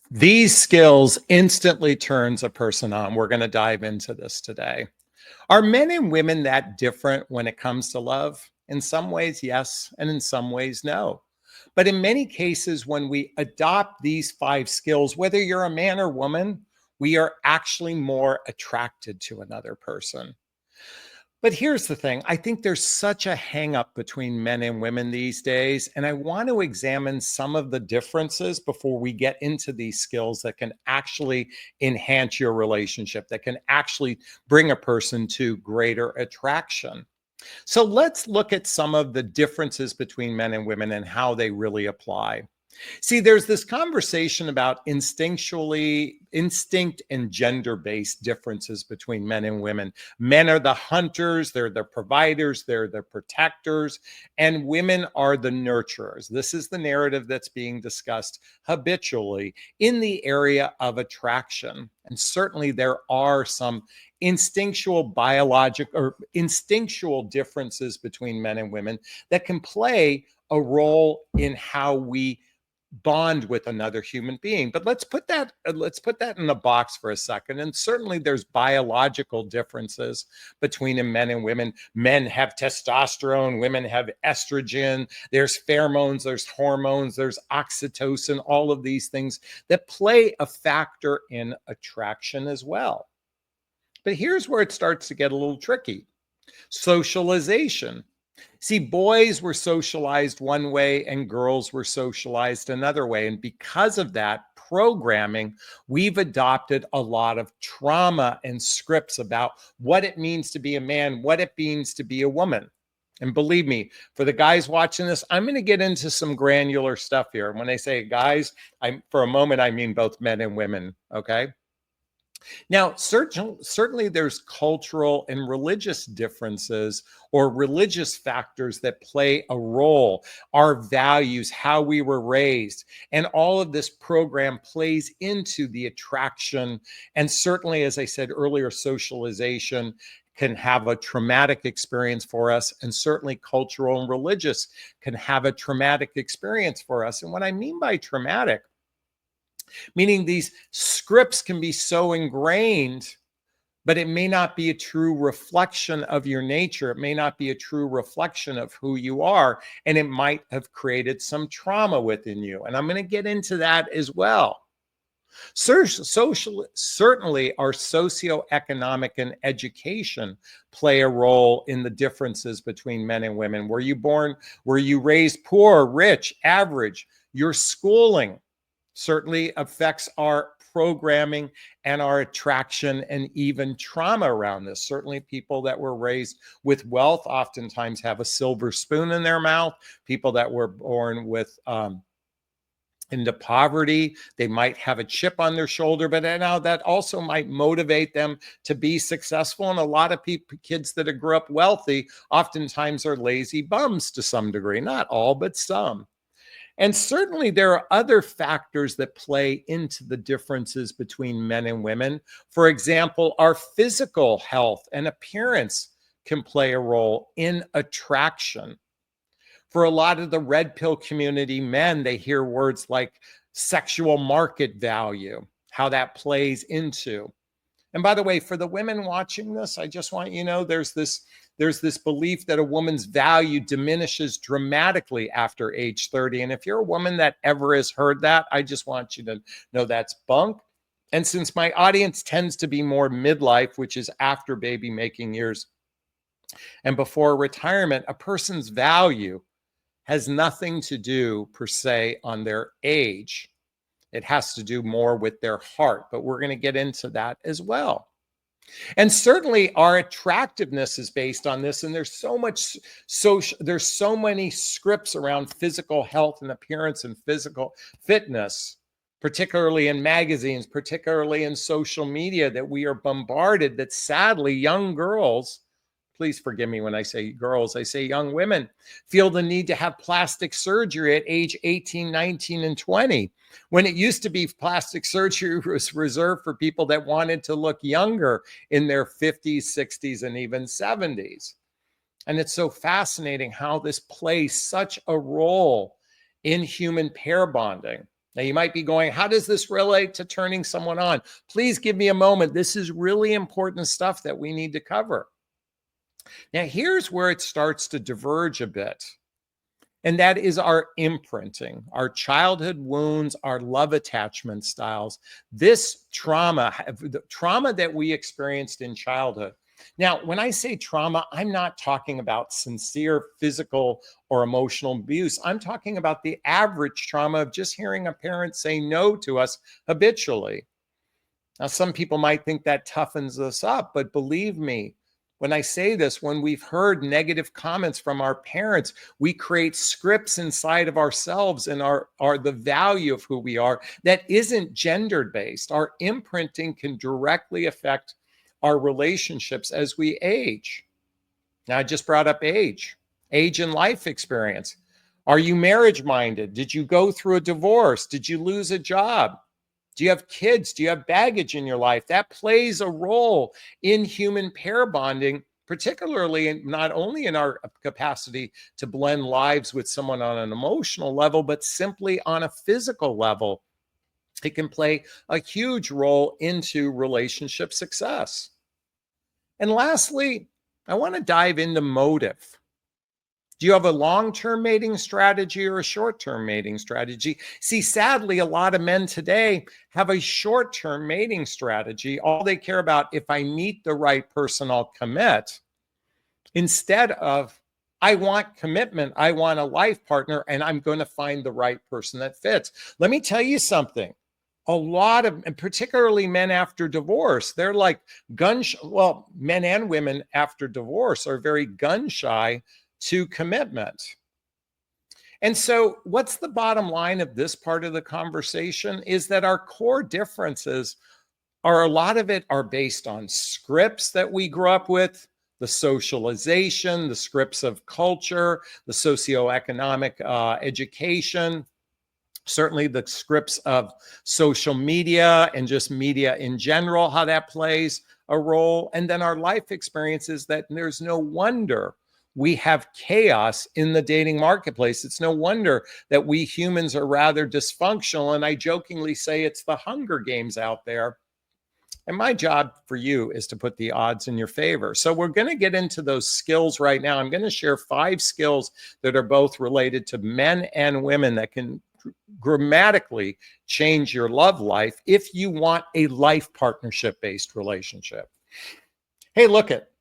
These skills instantly turns a person on. We're going to dive into this today. Are men and women that different when it comes to love? In some ways, yes, and in some ways, no. But in many cases, when we adopt these five skills, whether you're a man or woman, we are actually more attracted to another person. But here's the thing, I think there's such a hang up between men and women these days. And I want to examine some of the differences before we get into these skills that can actually enhance your relationship, that can actually bring a person to greater attraction. So let's look at some of the differences between men and women and how they really apply. See, there's this conversation about instinct and gender based differences between men and women. Men are the hunters, they're the providers, they're the protectors, and women are the nurturers. This is the narrative that's being discussed habitually in the area of attraction. And certainly there are some instinctual biologic or instinctual differences between men and women that can play a role in how we bond with another human being. But let's put that in a box for a second. And certainly there's biological differences between men and women. Men have testosterone, women have estrogen, there's pheromones, there's hormones, there's oxytocin, all of these things that play a factor in attraction as well. But here's where it starts to get a little tricky. Socialization. See, boys were socialized one way and girls were socialized another way. And because of that programming, we've adopted a lot of trauma and scripts about what it means to be a man, what it means to be a woman. And believe me, for the guys watching this, I'm going to get into some granular stuff here. And when I say guys, for a moment, I mean both men and women. Okay. Now, certainly there's cultural and religious differences or religious factors that play a role, our values, how we were raised, and all of this program plays into the attraction. And certainly, as I said earlier, socialization can have a traumatic experience for us, and certainly cultural and religious can have a traumatic experience for us. And what I mean by traumatic, meaning these scripts can be so ingrained, but it may not be a true reflection of your nature. It may not be a true reflection of who you are, and it might have created some trauma within you. And I'm going to get into that as well. Certainly, our socioeconomic and education play a role in the differences between men and women. Were you raised poor, rich, average? Your schooling certainly affects our programming and our attraction and even trauma around this. Certainly, people that were raised with wealth oftentimes have a silver spoon in their mouth. People that were born with into poverty, they might have a chip on their shoulder, but now that also might motivate them to be successful. And a lot of kids that grew up wealthy oftentimes are lazy bums to some degree, not all, but some. And certainly there are other factors that play into the differences between men and women. For example, our physical health and appearance can play a role in attraction. For a lot of the red pill community men, they hear words like sexual market value, how that plays into. And by the way, for the women watching this, I just want you to know there's this belief that a woman's value diminishes dramatically after age 30. And if you're a woman that ever has heard that, I just want you to know that's bunk. And since my audience tends to be more midlife, which is after baby making years and before retirement, a person's value has nothing to do per se on their age. It has to do more with their heart, but we're going to get into that as well. And certainly our attractiveness is based on this. And there's so many scripts around physical health and appearance and physical fitness, particularly in magazines, particularly in social media, that we are bombarded, that sadly young girls, please forgive me when I say girls, I say young women, feel the need to have plastic surgery at age 18, 19, and 20. When it used to be plastic surgery was reserved for people that wanted to look younger in their 50s, 60s, and even 70s. And it's so fascinating how this plays such a role in human pair bonding. Now, you might be going, how does this relate to turning someone on? Please give me a moment. This is really important stuff that we need to cover. Now, here's where it starts to diverge a bit. And that is our imprinting, our childhood wounds, our love attachment styles, this trauma, the trauma that we experienced in childhood. Now, when I say trauma, I'm not talking about sincere physical or emotional abuse. I'm talking about the average trauma of just hearing a parent say no to us habitually. Now, some people might think that toughens us up, but believe me, when I say this, when we've heard negative comments from our parents, we create scripts inside of ourselves and are the value of who we are that isn't gendered based. Our imprinting can directly affect our relationships as we age. Now, I just brought up age and life experience. Are you marriage minded? Did you go through a divorce? Did you lose a job? Do you have kids? Do you have baggage in your life? That plays a role in human pair bonding, particularly not only in our capacity to blend lives with someone on an emotional level, but simply on a physical level. It can play a huge role into relationship success. And lastly, I want to dive into motive. Do you have a long-term mating strategy or a short-term mating strategy? See, sadly, a lot of men today have a short-term mating strategy. All they care about, if I meet the right person, I'll commit. Instead of, I want commitment, I want a life partner, and I'm going to find the right person that fits. Let me tell you something. A lot of, and particularly men after divorce, they're like well, men and women after divorce are very gun shy to commitment. And so what's the bottom line of this part of the conversation is that our core differences are, a lot of it are based on scripts that we grew up with, the socialization, the scripts of culture, the socioeconomic education, certainly the scripts of social media and just media in general, how that plays a role. And then our life experiences, that there's no wonder we have chaos in the dating marketplace. It's no wonder that we humans are rather dysfunctional. And I jokingly say it's the Hunger Games out there. And my job for you is to put the odds in your favor. So we're going to get into those skills right now. I'm going to share 5 skills that are both related to men and women that can dramatically change your love life if you want a life partnership-based relationship. Hey, look it.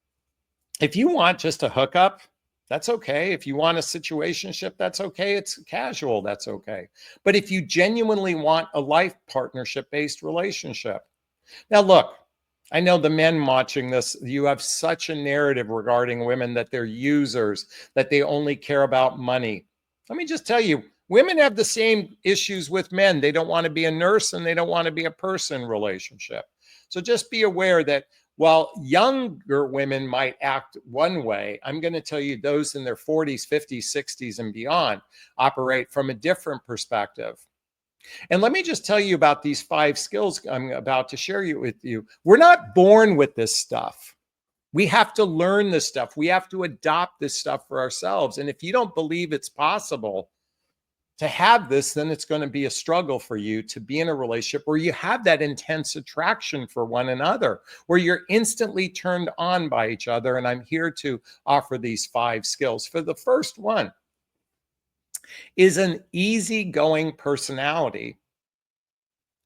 If you want just a hookup, that's okay. If you want a situationship, that's okay. It's casual, that's okay. But if you genuinely want a life partnership-based relationship. Now, look, I know the men watching this, you have such a narrative regarding women that they're users, that they only care about money. Let me just tell you, women have the same issues with men. They don't want to be a nurse and they don't want to be a person relationship. So just be aware that while younger women might act one way, I'm going to tell you those in their 40s, 50s, 60s, and beyond operate from a different perspective. And let me just tell you about these 5 skills I'm about to share with you. We're not born with this stuff. We have to learn this stuff. We have to adopt this stuff for ourselves. And if you don't believe it's possible to have this, then it's going to be a struggle for you to be in a relationship where you have that intense attraction for one another, where you're instantly turned on by each other. And I'm here to offer these 5 skills. For the first one is an easygoing personality.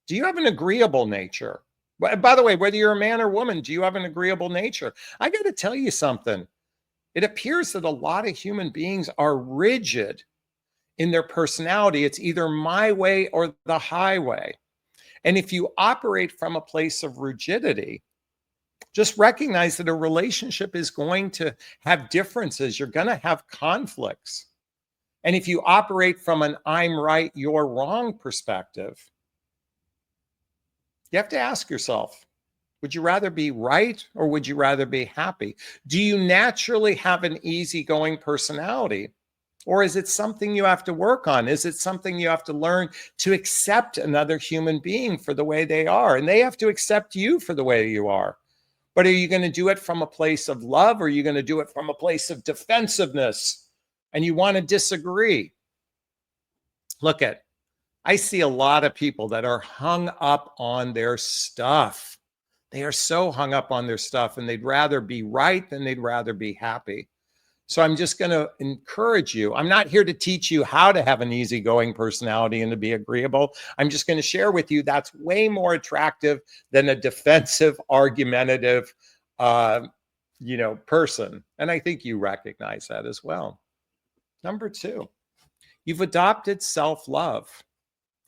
Do you have an agreeable nature? By the way, whether you're a man or woman, do you have an agreeable nature? I got to tell you something. It appears that a lot of human beings are rigid in their personality. It's either my way or the highway. And if you operate from a place of rigidity, just recognize that a relationship is going to have differences. You're going to have conflicts. And if you operate from an I'm right, you're wrong perspective, you have to ask yourself, would you rather be right or would you rather be happy? Do you naturally have an easygoing personality? Or is it something you have to work on? Is it something you have to learn to accept another human being for the way they are? And they have to accept you for the way you are. But are you going to do it from a place of love, or are you going to do it from a place of defensiveness and you want to disagree? Look at, I see a lot of people that are hung up on their stuff. They are so hung up on their stuff, and they'd rather be right than they'd rather be happy. So I'm just going to encourage you. I'm not here to teach you how to have an easygoing personality and to be agreeable. I'm just going to share with you that's way more attractive than a defensive, argumentative, person. And I think you recognize that as well. Number 2, you've adopted self-love.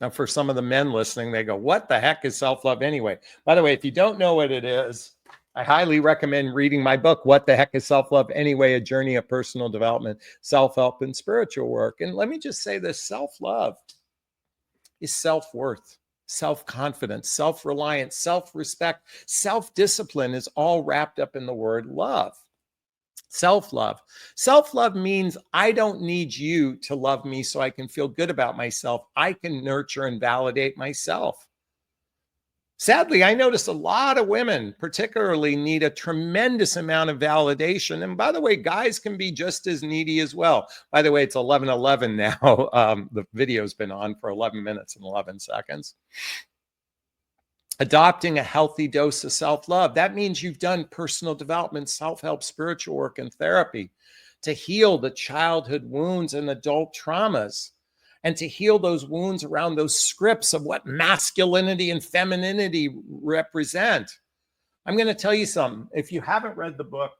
Now, for some of the men listening, they go, what the heck is self-love anyway? By the way, if you don't know what it is, I highly recommend reading my book, What the Heck is Self-Love Anyway? A Journey of Personal Development, Self-Help, and Spiritual Work. And let me just say this, self-love is self-worth, self-confidence, self-reliance, self-respect, self-discipline is all wrapped up in the word love. Self-love. Self-love means I don't need you to love me so I can feel good about myself. I can nurture and validate myself. Sadly, I notice a lot of women particularly need a tremendous amount of validation. And by the way, guys can be just as needy as well. By the way, it's 11:11 now. The video's been on for 11 minutes and 11 seconds. Adopting a healthy dose of self-love. That means you've done personal development, self-help, spiritual work, and therapy to heal the childhood wounds and adult traumas, and to heal those wounds around those scripts of what masculinity and femininity represent. I'm going to tell you something. If you haven't read the book,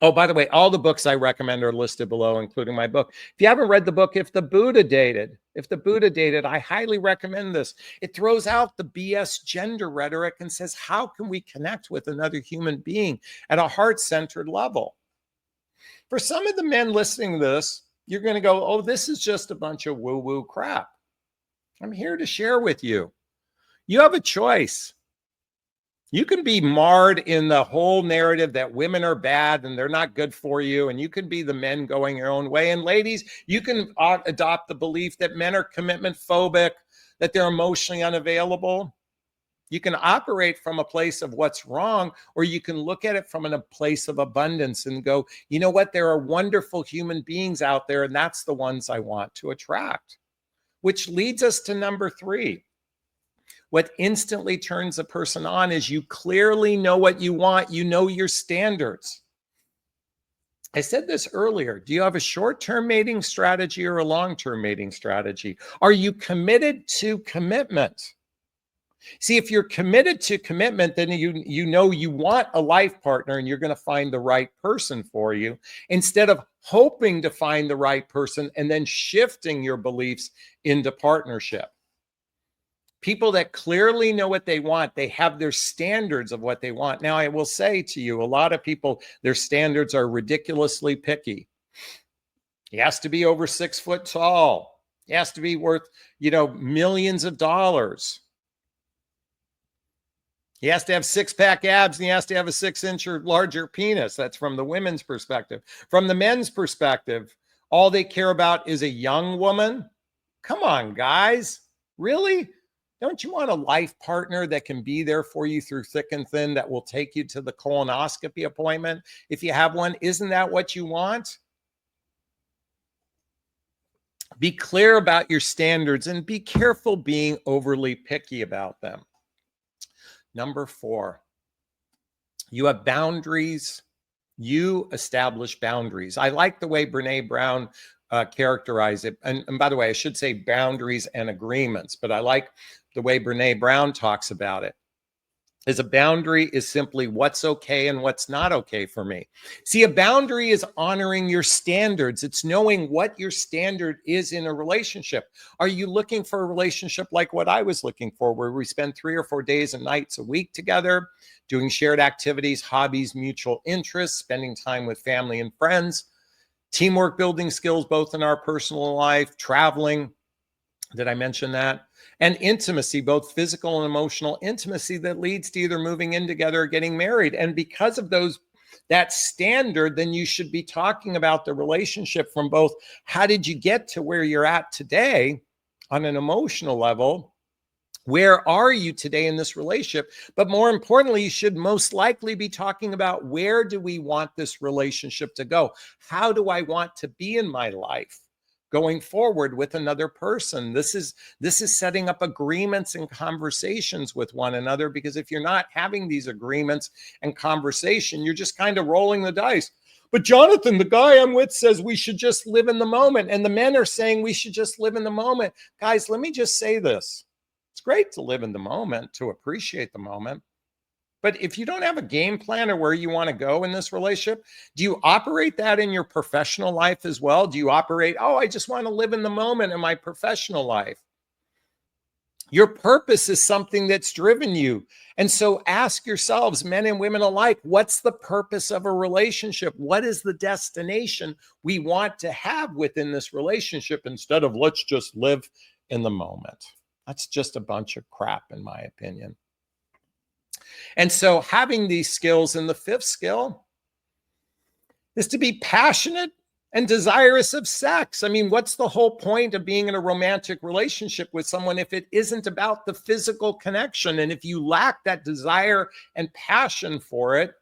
oh, by the way, all the books I recommend are listed below, including my book. If you haven't read the book, If the Buddha Dated, I highly recommend this. It throws out the BS gender rhetoric and says, how can we connect with another human being at a heart-centered level? For some of the men listening to this, you're going to go, oh, this is just a bunch of woo-woo crap. I'm here to share with you. You have a choice. You can be marred in the whole narrative that women are bad and they're not good for you, and you can be the men going your own way. And ladies, you can adopt the belief that men are commitment phobic, that they're emotionally unavailable. You can operate from a place of what's wrong, or you can look at it from a place of abundance and go, you know what? There are wonderful human beings out there, and that's the ones I want to attract. Which leads us to number 3. What instantly turns a person on is you clearly know what you want. You know your standards. I said this earlier. Do you have a short-term mating strategy or a long-term mating strategy? Are you committed to commitment? See, if you're committed to commitment, then you know you want a life partner and you're going to find the right person for you, instead of hoping to find the right person and then shifting your beliefs into partnership. People that clearly know what they want, they have their standards of what they want. Now, I will say to you, a lot of people, their standards are ridiculously picky. He has to be over 6 foot tall. He has to be worth, millions of dollars. He has to have 6-pack abs, and he has to have a 6-inch or larger penis. That's from the women's perspective. From the men's perspective, all they care about is a young woman. Come on, guys. Really? Don't you want a life partner that can be there for you through thick and thin, that will take you to the colonoscopy appointment if you have one? Isn't that what you want? Be clear about your standards and be careful being overly picky about them. Number 4, you have boundaries. You establish boundaries. I like the way Brene Brown characterized it. And by the way, I should say boundaries and agreements, but I like the way Brene Brown talks about it. As a boundary is simply what's okay and what's not okay for me. See, a boundary is honoring your standards. It's knowing what your standard is in a relationship. Are you looking for a relationship like what I was looking for, where we spend 3 or 4 days and nights a week together, doing shared activities, hobbies, mutual interests, spending time with family and friends, teamwork, building skills, both in our personal life, traveling? Did I mention that? And intimacy, both physical and emotional intimacy, that leads to either moving in together or getting married. And because of that standard, then you should be talking about the relationship from both, how did you get to where you're at today on an emotional level? Where are you today in this relationship? But more importantly, you should most likely be talking about, where do we want this relationship to go? How do I want to be in my life? going forward with another person. This is setting up agreements and conversations with one another, because if you're not having these agreements and conversation, you're just kind of rolling the dice. But Jonathan, the guy I'm with, says we should just live in the moment, and the men are saying we should just live in the moment. Guys, let me just say this. It's great to live in the moment, to appreciate the moment. But if you don't have a game plan or where you want to go in this relationship, do you operate that in your professional life as well? Do you operate, oh, I just want to live in the moment in my professional life? Your purpose is something that's driven you. And so ask yourselves, men and women alike, what's the purpose of a relationship? What is the destination we want to have within this relationship, instead of let's just live in the moment? That's just a bunch of crap, in my opinion. And so having these skills, and the fifth skill is to be passionate and desirous of sex. I mean, what's the whole point of being in a romantic relationship with someone if it isn't about the physical connection? And if you lack that desire and passion for it,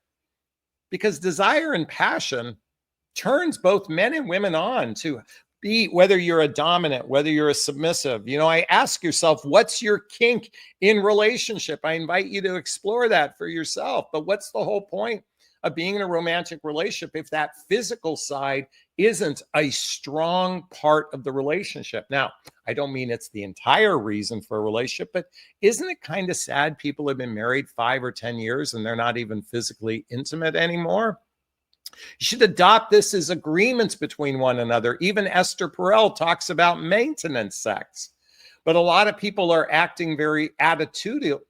because desire and passion turns both men and women on to be, whether you're a dominant, whether you're a submissive. I ask yourself, what's your kink in relationship? I invite you to explore that for yourself. But what's the whole point of being in a romantic relationship if that physical side isn't a strong part of the relationship? Now, I don't mean it's the entire reason for a relationship, but isn't it kind of sad people have been married 5 or 10 years and they're not even physically intimate anymore? You should adopt this as agreements between one another. Even Esther Perel talks about maintenance sex. But a lot of people are acting very attitudinally,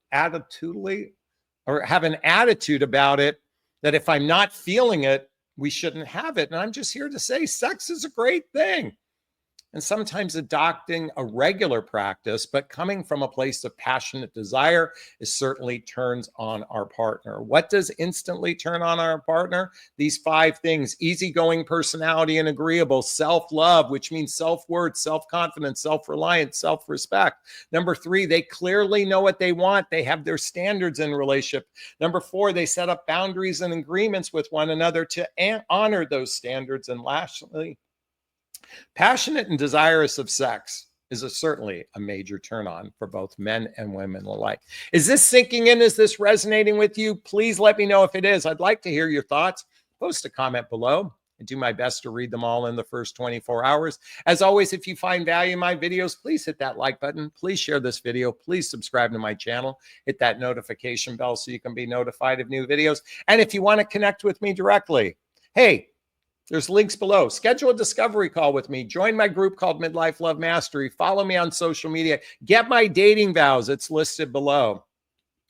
or have an attitude about it, that if I'm not feeling it, we shouldn't have it. And I'm just here to say sex is a great thing. And sometimes adopting a regular practice, but coming from a place of passionate desire, is certainly turns on our partner. What does instantly turn on our partner? These 5 things: easygoing personality and agreeable, self-love, which means self-worth, self-confidence, self-reliance, self-respect. Number 3, they clearly know what they want. They have their standards in relationship. Number 4, they set up boundaries and agreements with one another to honor those standards. And lastly, passionate and desirous of sex is certainly a major turn on for both men and women alike. Is this sinking in? Is this resonating with you? Please let me know if it is. I'd like to hear your thoughts. Post a comment below. I do my best to read them all in the first 24 hours. As always, if you find value in my videos, please hit that like button. Please share this video. Please subscribe to my channel. Hit that notification bell so you can be notified of new videos. And if you want to connect with me directly, hey, there's links below. Schedule a discovery call with me. Join my group called Midlife Love Mastery. Follow me on social media. Get my dating vows. It's listed below.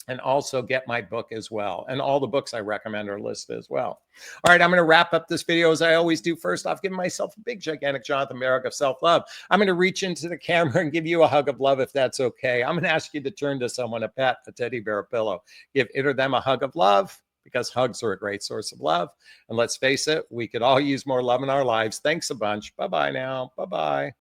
And also get my book as well. And all the books I recommend are listed as well. All right, I'm going to wrap up this video as I always do. First off, give myself a big, gigantic Jonathan Merrick of self-love. I'm going to reach into the camera and give you a hug of love if that's okay. I'm going to ask you to turn to someone, a pet, a teddy bear, a pillow. Give it or them a hug of love, because hugs are a great source of love. And let's face it, we could all use more love in our lives. Thanks a bunch. Bye-bye now. Bye-bye.